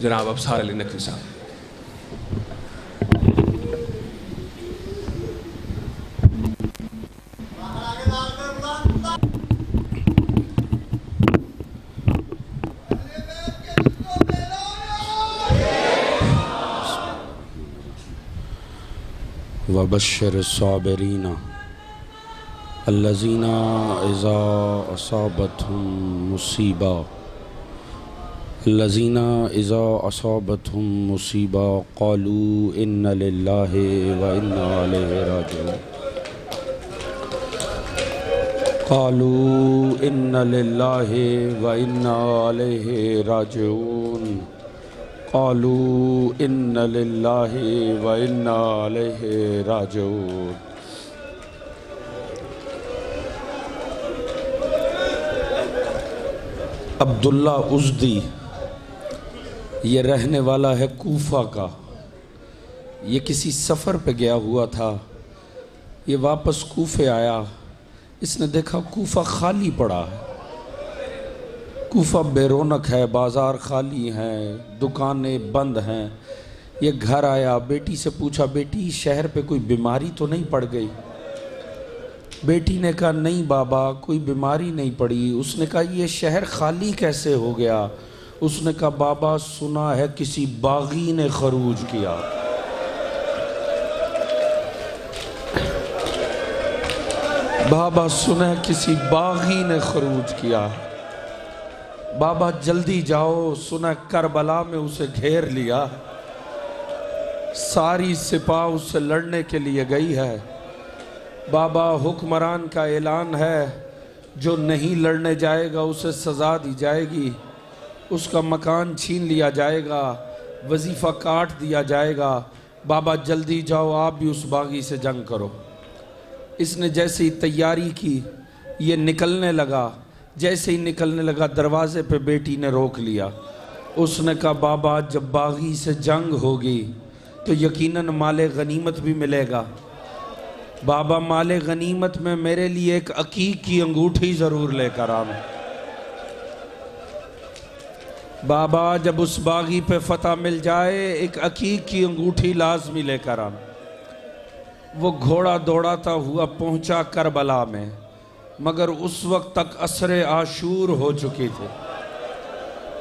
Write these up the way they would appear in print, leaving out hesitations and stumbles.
जनाब अफसार अली नकवी साहब। वबश्शिर साबिरीना अल्लज़ीना इज़ा असाबतहुम मुसीबा अल्लज़ीना इज़ा असाबतहुम मुसीबा क़ालू इन्ना लिल्लाहि व इन्ना इलैहि राजिऊन क़ालू इन्ना लिल्लाहि व इन्ना इलैहि राजिऊन क़ालू इन्ना लिल्लाहि व इन्ना इलैहि राजिऊन। अब्दुल्ला उज़दी ये रहने वाला है कूफा का। ये किसी सफ़र पे गया हुआ था। ये वापस कूफे आया। इसने देखा कूफा खाली पड़ा है। कूफा बेरौनक है, बाज़ार खाली हैं, दुकानें बंद हैं। ये घर आया, बेटी से पूछा, बेटी शहर पे कोई बीमारी तो नहीं पड़ गई? बेटी ने कहा नहीं बाबा, कोई बीमारी नहीं पड़ी। उसने कहा ये शहर खाली कैसे हो गया? उसने कहा बाबा सुना है किसी बागी ने खरूज किया। बाबा सुना है किसी बागी ने खरूज किया। बाबा जल्दी जाओ, सुना करबला में उसे घेर लिया। सारी सिपा उससे लड़ने के लिए गई है। बाबा हुक्मरान का ऐलान है, जो नहीं लड़ने जाएगा उसे सज़ा दी जाएगी, उसका मकान छीन लिया जाएगा, वजीफ़ा काट दिया जाएगा। बाबा जल्दी जाओ, आप भी उस बागी से जंग करो। इसने जैसे ही तैयारी की, ये निकलने लगा। जैसे ही निकलने लगा, दरवाजे पे बेटी ने रोक लिया। उसने कहा बाबा जब बागी से जंग होगी तो यकीनन माले गनीमत भी मिलेगा। बाबा माले गनीमत में मेरे लिए एक अकीक की अंगूठी ज़रूर लेकर आना। बाबा जब उस बागी पे फतह मिल जाए, एक अकीक की अंगूठी लाजमी लेकर आना। वो घोड़ा दौड़ाता हुआ पहुंचा करबला में, मगर उस वक्त तक असरे आशूर हो चुकी थी।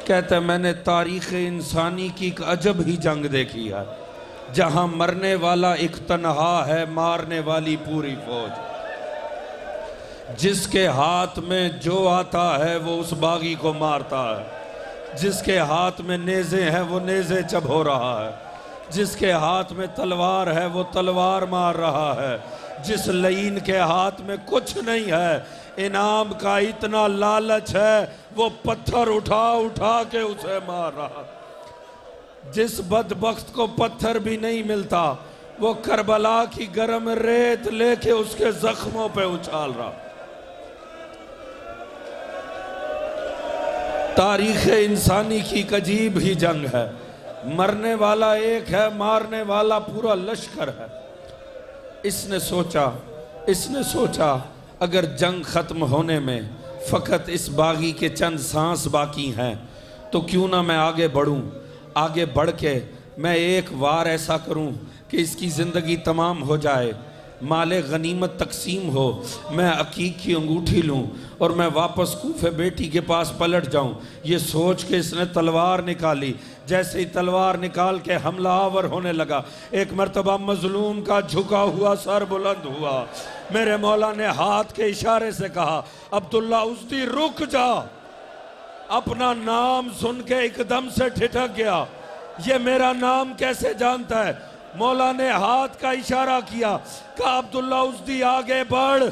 कहते मैंने तारीख़ इंसानी की एक अजब ही जंग देखी है, जहां मरने वाला एक तन्हा है, मारने वाली पूरी फौज। जिसके हाथ में जो आता है वो उस बागी को मारता है। जिसके हाथ में नेज़े हैं वो नेज़े चबो रहा है। जिसके हाथ में तलवार है वो तलवार मार रहा है। जिस लईन के हाथ में कुछ नहीं है, इनाम का इतना लालच है, वो पत्थर उठा उठा के उसे मार रहा। जिस बदबख्त को पत्थर भी नहीं मिलता, वो करबला की गर्म रेत लेके उसके जख्मों पे उछाल रहा। तारीख़ इंसानी की एक अजीब ही जंग है। मरने वाला एक है, मारने वाला पूरा लश्कर है। इसने सोचा अगर जंग ख़त्म होने में फ़कत इस बागी के चंद सांस बाकी हैं तो क्यों ना मैं आगे बढ़ूं। आगे बढ़ के मैं एक वार ऐसा करूं कि इसकी ज़िंदगी तमाम हो जाए, माले गनीमत तकसीम हो, मैं अकीक की अंगूठी लूं और मैं वापस कूफे बेटी के पास पलट जाऊं। ये सोच के इसने तलवार निकाली। जैसे ही तलवार निकाल के हमला आवर होने लगा, एक मर्तबा मजलूम का झुका हुआ सर बुलंद हुआ। मेरे मौला ने हाथ के इशारे से कहा अब्दुल्ला उज़दी रुक जा। अपना नाम सुन के एकदम से ठिठक गया। ये मेरा नाम कैसे जानता है? मौला ने हाथ का इशारा किया, कहा अब्दुल्ला उज़दी आगे बढ़,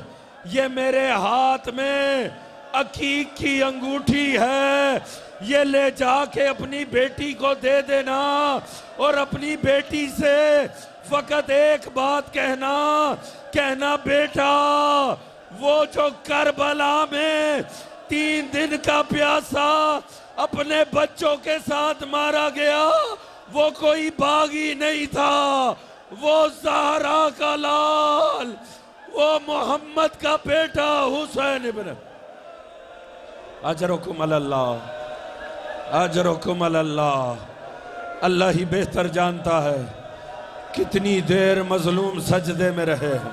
ये मेरे हाथ में अकीक की अंगूठी है, ये ले जाके अपनी बेटी को दे देना और अपनी बेटी से फकत एक बात कहना बेटा, वो जो करबला में 3 दिन का प्यासा अपने बच्चों के साथ मारा गया, वो कोई बागी नहीं था, वो ज़हरा का लाल, वो मोहम्मद का बेटा हुसैन इब्न। अजरुकुम अल्लाह, अजरुकुम अल्लाह। अल्लाह ही बेहतर जानता है कितनी देर मजलूम सजदे में रहे हैं।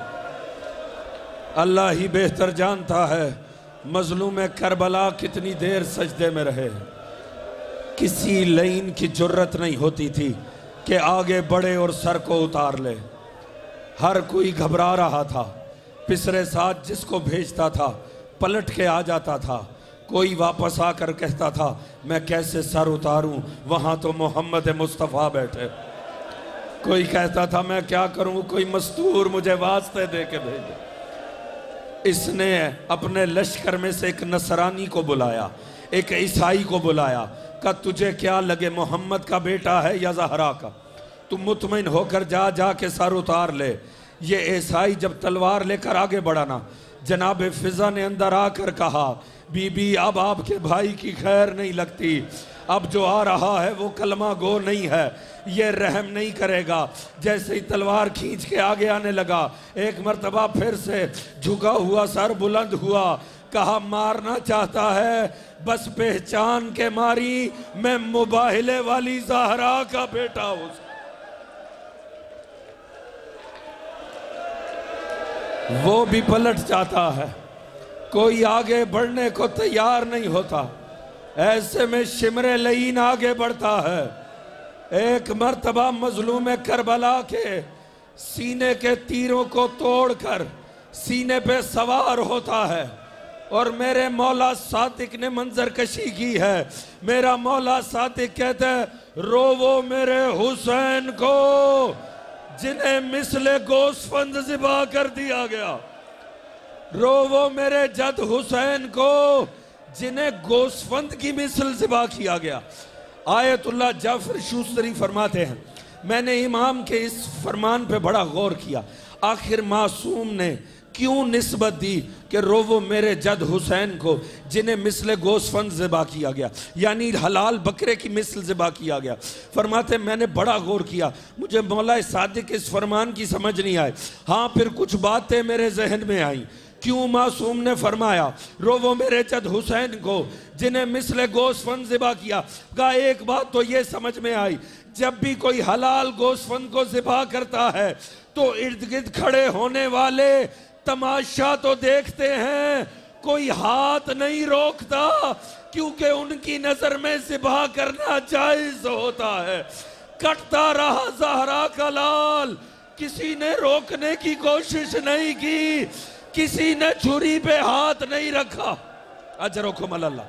अल्लाह ही बेहतर जानता है मजलूम करबला कितनी देर सजदे में रहे। किसी लईन की जुर्रत नहीं होती थी कि आगे बढ़े और सर को उतार ले। हर कोई घबरा रहा था। पिछले साथ जिसको भेजता था पलट के आ जाता था। कोई वापस आकर कहता था मैं कैसे सर उतारूं, वहां तो मोहम्मद मुस्तफ़ा बैठे। कोई कहता था मैं क्या करूं, कोई मस्तूर मुझे वास्ते दे के भेजे। इसने अपने लश्कर में से एक नसरानी को बुलाया, एक ईसाई को बुलाया, कहा तुझे क्या लगे मोहम्मद का बेटा है या ज़हरा का, तू मुतमईन होकर जा के सर उतार ले। ये ईसाई जब तलवार लेकर आगे बढ़ा ना, जनाब फिजा ने अंदर आकर कहा बीबी अब आपके भाई की खैर नहीं लगती, अब जो आ रहा है वो कलमा गो नहीं है, ये रहम नहीं करेगा। जैसे ही तलवार खींच के आगे आने लगा, एक मर्तबा फिर से झुका हुआ सर बुलंद हुआ, कहा मारना चाहता है बस पहचान के मारी, मैं मुबाहिले वाली ज़हरा का बेटा हूं। वो भी पलट जाता है, कोई आगे बढ़ने को तैयार नहीं होता। ऐसे में शिमरे लईन आगे बढ़ता है। एक मर्तबा मजलूम करबला के सीने के तीरों को तोड़कर सीने पे सवार होता है और मेरे मौला सादिक ने मंजर कशी की है। मेरा मौला सादिक कहते हैं रोवो मेरे हुसैन को जिन्हें मिसले गोस्फंद ज़िबा कर दिया गया, रोवो मेरे जद हुसैन को जिन्हें गोस्फंद की मिसल ज़िबा किया गया। आयतुल्लाह जाफर शूस्तरी फरमाते हैं मैंने इमाम के इस फरमान पे बड़ा गौर किया, आखिर मासूम ने क्यों निस्बत दी कि रोवो मेरे जद हुसैन को जिन्हें मिसले गोस्फंद ज़िबा किया गया, यानी हलाल बकरे की मिसल ज़िबा किया गया। फरमाते मैंने बड़ा गौर किया, मुझे मौला सादिक इस फरमान की समझ नहीं आई। हाँ फिर कुछ बातें मेरे जहन में आई। क्यों मासूम ने फरमाया रोवो मेरे जद हुसैन को जिन्हें मिसले गोस्फंद ज़िबा किया? कहा एक बात तो ये समझ में आई, जब भी कोई हलाल गोस्फंद को ज़िबा करता है तो इर्द गिर्द खड़े होने वाले तमाशा तो देखते हैं, कोई हाथ नहीं रोकता, क्योंकि उनकी नजर में ज़िबा करना जायज होता है। कटता रहा ज़हरा का लाल, किसी ने रोकने की कोशिश नहीं की, किसी ने छुरी पे हाथ नहीं रखा। अजरकुम अल्लाह,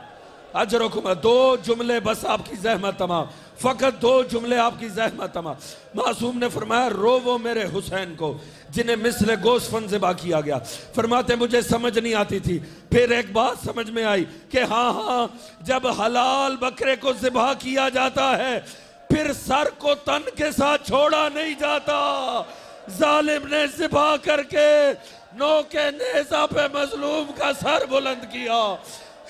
अजरकुम। दो जुमले बस आपकी ज़हमत तमाम, फ़कत दो जुमले आपकी ज़हमत तमाम। मासूम ने फरमाया रोवो मेरे हुसैन को जिन्हें मिसले गोस्फंद ज़िबा किया गया। फरमाते मुझे समझ नहीं आती थी, फिर एक बात समझ में आई कि हाँ जब हलाल बकरे को ज़िबा किया जाता है फिर सर को तन के साथ छोड़ा नहीं जाता। जालिम ने ज़िबा करके नो के नेज़ा पे मजलूम का सर बुलंद किया,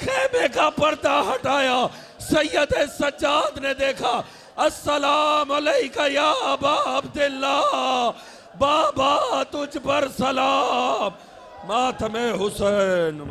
खेमे का पर्दा हटाया, सैयद सज्जाद ने देखा अस्सलाम अलैका या अबा अब्दुल्लाह, बाबा तुझ पर सलाम, मातमे हुसैन।